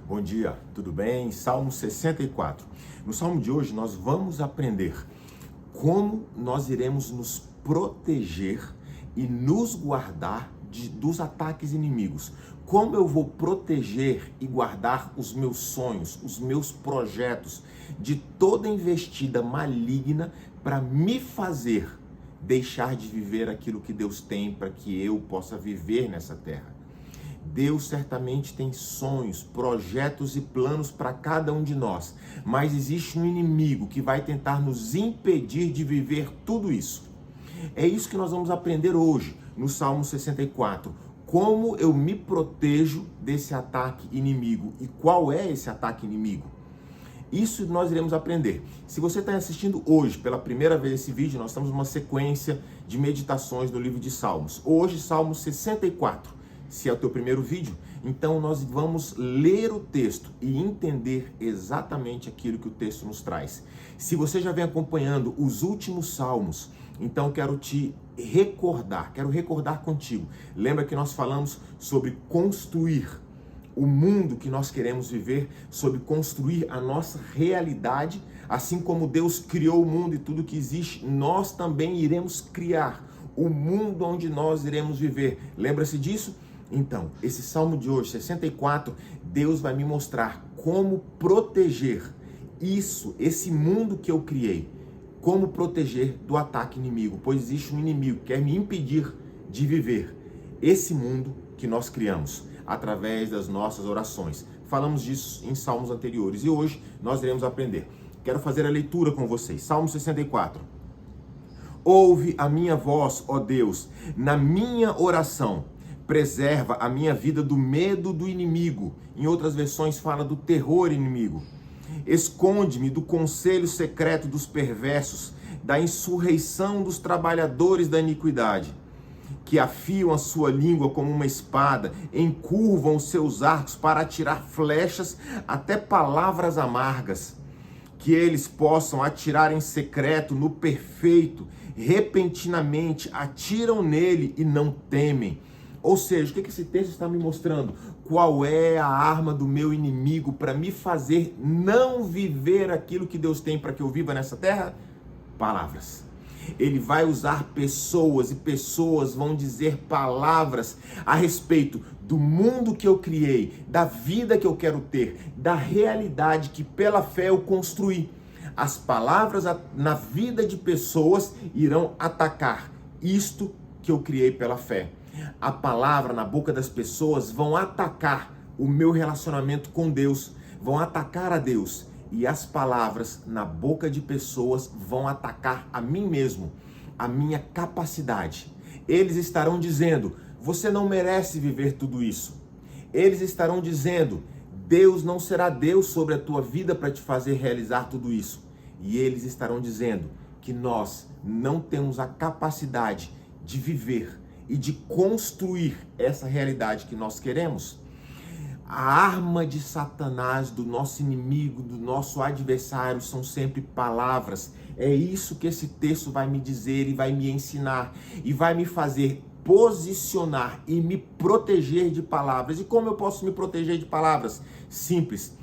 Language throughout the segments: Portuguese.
Bom dia, tudo bem? Salmo 64. No Salmo de hoje nós vamos aprender como nós iremos nos proteger e nos guardar dos ataques inimigos. Como eu vou proteger e guardar os meus sonhos, os meus projetos de toda investida maligna para me fazer deixar de viver aquilo que Deus tem para que eu possa viver nessa terra. Deus certamente tem sonhos, projetos e planos para cada um de nós, mas existe um inimigo que vai tentar nos impedir de viver tudo isso. É isso que nós vamos aprender hoje no Salmo 64. Como eu me protejo desse ataque inimigo e qual é esse ataque inimigo? Isso nós iremos aprender. Se você está assistindo hoje pela primeira vez esse vídeo, nós estamos numa sequência de meditações no livro de Salmos. Hoje, Salmo 64. Se é o teu primeiro vídeo, então nós vamos ler o texto e entender exatamente aquilo que o texto nos traz. Se você já vem acompanhando os últimos salmos, então quero recordar contigo. Lembra que nós falamos sobre construir o mundo que nós queremos viver, sobre construir a nossa realidade, assim como Deus criou o mundo e tudo que existe, nós também iremos criar o mundo onde nós iremos viver. Lembra-se disso? Então, esse salmo de hoje, 64, Deus vai me mostrar como proteger esse mundo que eu criei, como proteger do ataque inimigo, pois existe um inimigo que quer me impedir de viver esse mundo que nós criamos através das nossas orações. Falamos disso em salmos anteriores e hoje nós iremos aprender. Quero fazer a leitura com vocês. Salmo 64. Ouve a minha voz, ó Deus, na minha oração. Preserva a minha vida do medo do inimigo. Em outras versões fala do terror inimigo. Esconde-me do conselho secreto dos perversos, da insurreição dos trabalhadores da iniquidade, que afiam a sua língua como uma espada, encurvam os seus arcos para atirar flechas, até palavras amargas. Que eles possam atirar em secreto no perfeito, repentinamente atiram nele e não temem. Ou seja, o que esse texto está me mostrando? Qual é a arma do meu inimigo para me fazer não viver aquilo que Deus tem para que eu viva nessa terra? Palavras. Ele vai usar pessoas e pessoas vão dizer palavras a respeito do mundo que eu criei, da vida que eu quero ter, da realidade que pela fé eu construí. As palavras na vida de pessoas irão atacar isto que eu criei pela fé. A palavra na boca das pessoas vão atacar o meu relacionamento com Deus, vão atacar a Deus. E as palavras na boca de pessoas vão atacar a mim mesmo, a minha capacidade. Eles estarão dizendo, você não merece viver tudo isso. Eles estarão dizendo, Deus não será Deus sobre a tua vida para te fazer realizar tudo isso. E eles estarão dizendo que nós não temos a capacidade de viver e de construir essa realidade que nós queremos. A arma de Satanás, do nosso inimigo, do nosso adversário, são sempre palavras. É isso que esse texto vai me dizer e vai me ensinar e vai me fazer posicionar e me proteger de palavras. E como eu posso me proteger de palavras? Simples.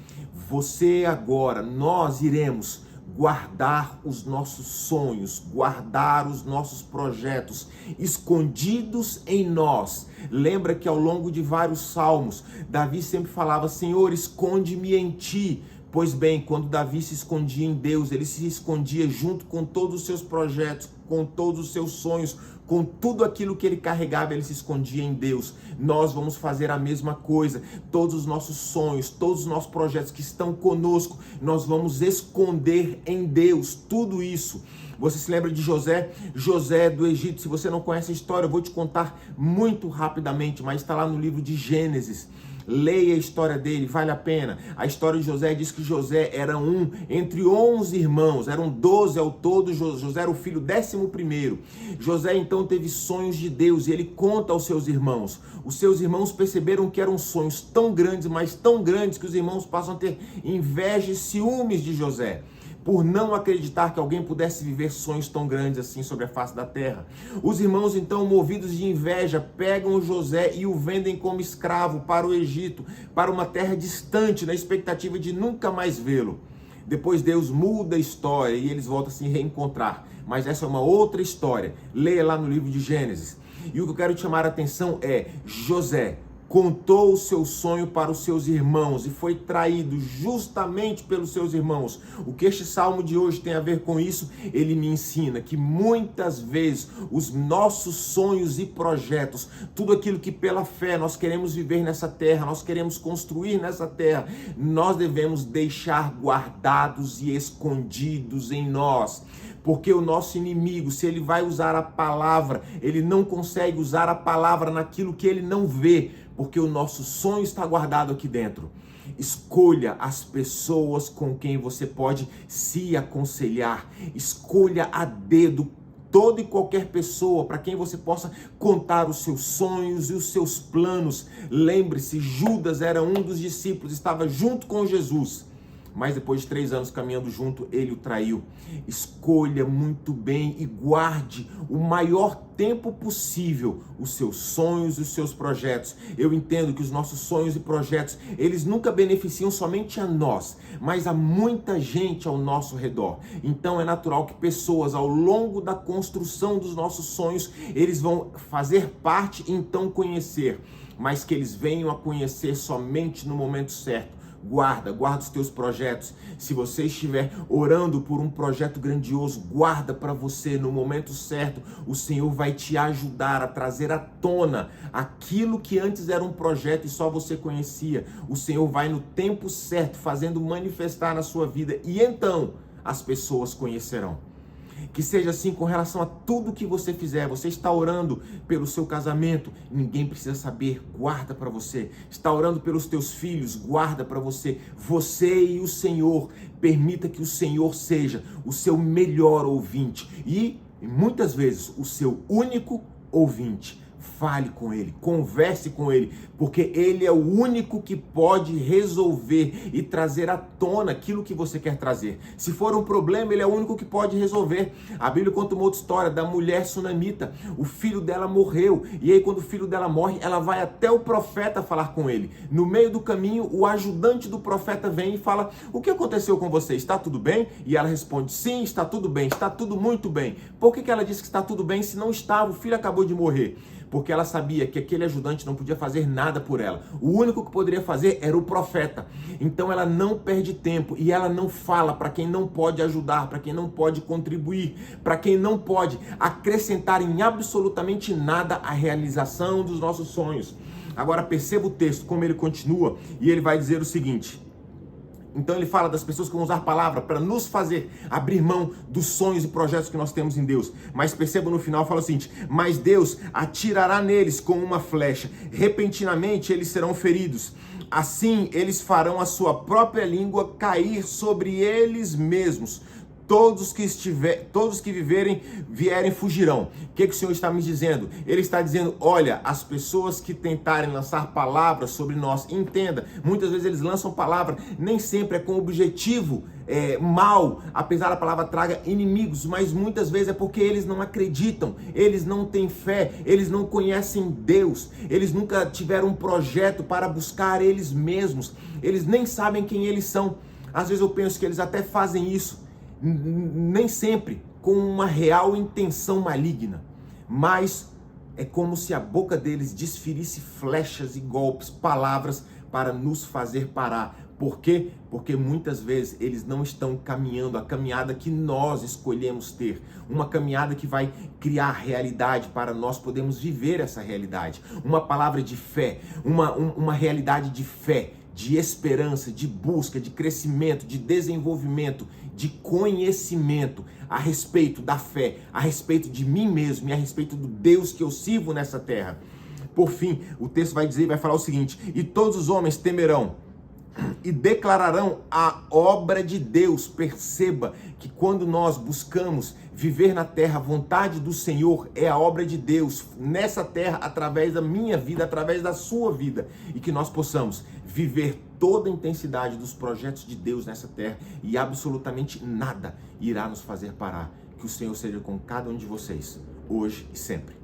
Você agora, nós iremos guardar os nossos sonhos, guardar os nossos projetos escondidos em nós. Lembra que ao longo de vários salmos, Davi sempre falava, Senhor, esconde-me em ti. Pois bem, quando Davi se escondia em Deus, ele se escondia junto com todos os seus projetos, com todos os seus sonhos, com tudo aquilo que ele carregava, ele se escondia em Deus. Nós vamos fazer a mesma coisa. Todos os nossos sonhos, todos os nossos projetos que estão conosco, nós vamos esconder em Deus tudo isso. Você se lembra de José? José do Egito. Se você não conhece a história, eu vou te contar muito rapidamente, mas está lá no livro de Gênesis. Leia a história dele, vale a pena. A história de José diz que José era um entre 11 irmãos, eram 12 ao todo. José era o filho 11º. José então teve sonhos de Deus e ele conta aos seus irmãos. Os seus irmãos perceberam que eram sonhos tão grandes, mas tão grandes, que os irmãos passam a ter inveja e ciúmes de José. por não acreditar que alguém pudesse viver sonhos tão grandes assim sobre a face da terra. Os irmãos, então, movidos de inveja, pegam José e o vendem como escravo para o Egito, para uma terra distante, na expectativa de nunca mais vê-lo. Depois Deus muda a história e eles voltam a se reencontrar. Mas essa é uma outra história. Leia lá no livro de Gênesis. E o que eu quero te chamar a atenção é: José contou o seu sonho para os seus irmãos e foi traído justamente pelos seus irmãos. O que este salmo de hoje tem a ver com isso? Ele me ensina que muitas vezes os nossos sonhos e projetos, tudo aquilo que pela fé nós queremos viver nessa terra, nós queremos construir nessa terra, nós devemos deixar guardados e escondidos em nós. Porque o nosso inimigo, se ele vai usar a palavra, ele não consegue usar a palavra naquilo que ele não vê, porque o nosso sonho está guardado aqui dentro. Escolha as pessoas com quem você pode se aconselhar. Escolha a dedo toda e qualquer pessoa para quem você possa contar os seus sonhos e os seus planos. Lembre-se, Judas era um dos discípulos, estava junto com Jesus. Mas depois de 3 anos caminhando junto, ele o traiu. Escolha muito bem e guarde o maior tempo possível os seus sonhos e os seus projetos. Eu entendo que os nossos sonhos e projetos, eles nunca beneficiam somente a nós, mas a muita gente ao nosso redor. Então é natural que pessoas ao longo da construção dos nossos sonhos, eles vão fazer parte e então conhecer, mas que eles venham a conhecer somente no momento certo. Guarda os teus projetos. Se você estiver orando por um projeto grandioso, guarda para você no momento certo. O Senhor vai te ajudar a trazer à tona aquilo que antes era um projeto e só você conhecia. O Senhor vai no tempo certo fazendo manifestar na sua vida e então as pessoas conhecerão. Que seja assim com relação a tudo que você fizer. Você está orando pelo seu casamento, ninguém precisa saber, guarda para você. Está orando pelos teus filhos, guarda para você. Você e o Senhor, permita que o Senhor seja o seu melhor ouvinte e muitas vezes o seu único ouvinte. Fale com ele, converse com ele, porque ele é o único que pode resolver e trazer à tona aquilo que você quer trazer. Se for um problema, ele é o único que pode resolver. A Bíblia conta uma outra história da mulher sunamita. O filho dela morreu, e aí quando o filho dela morre, ela vai até o profeta falar com ele. No meio do caminho, o ajudante do profeta vem e fala: o que aconteceu com você? Está tudo bem? E ela responde: sim, está tudo bem, está tudo muito bem. Por que ela disse que está tudo bem se não estava? O filho acabou de morrer. Porque ela sabia que aquele ajudante não podia fazer nada por ela. O único que poderia fazer era o profeta. Então ela não perde tempo e ela não fala para quem não pode ajudar, para quem não pode contribuir, para quem não pode acrescentar em absolutamente nada a realização dos nossos sonhos. Agora perceba o texto, como ele continua, e ele vai dizer o seguinte. Então ele fala das pessoas que vão usar a palavra para nos fazer abrir mão dos sonhos e projetos que nós temos em Deus. Mas perceba no final, fala o seguinte: mas Deus atirará neles com uma flecha, repentinamente eles serão feridos. Assim eles farão a sua própria língua cair sobre eles mesmos. Todos que vierem fugirão. O que o Senhor está me dizendo? Ele está dizendo: olha, as pessoas que tentarem lançar palavras sobre nós, entenda, muitas vezes eles lançam palavra, nem sempre é com objetivo mal, apesar da palavra traga inimigos, mas muitas vezes é porque eles não acreditam, eles não têm fé, eles não conhecem Deus, eles nunca tiveram um projeto para buscar eles mesmos, eles nem sabem quem eles são. Às vezes eu penso que eles até fazem isso, nem sempre com uma real intenção maligna, mas é como se a boca deles desferisse flechas e golpes, palavras para nos fazer parar. Por quê? Porque muitas vezes eles não estão caminhando a caminhada que nós escolhemos ter, uma caminhada que vai criar realidade para nós podermos viver essa realidade, uma palavra de fé, uma realidade de fé, de esperança, de busca, de crescimento, de desenvolvimento, de conhecimento a respeito da fé, a respeito de mim mesmo e a respeito do Deus que eu sirvo nessa terra. Por fim, o texto vai dizer, vai falar o seguinte: e todos os homens temerão e declararão a obra de Deus. Perceba que quando nós buscamos viver na terra, a vontade do Senhor é a obra de Deus nessa terra, através da minha vida, através da sua vida, e que nós possamos viver toda a intensidade dos projetos de Deus nessa terra, e absolutamente nada irá nos fazer parar. Que o Senhor seja com cada um de vocês, hoje e sempre.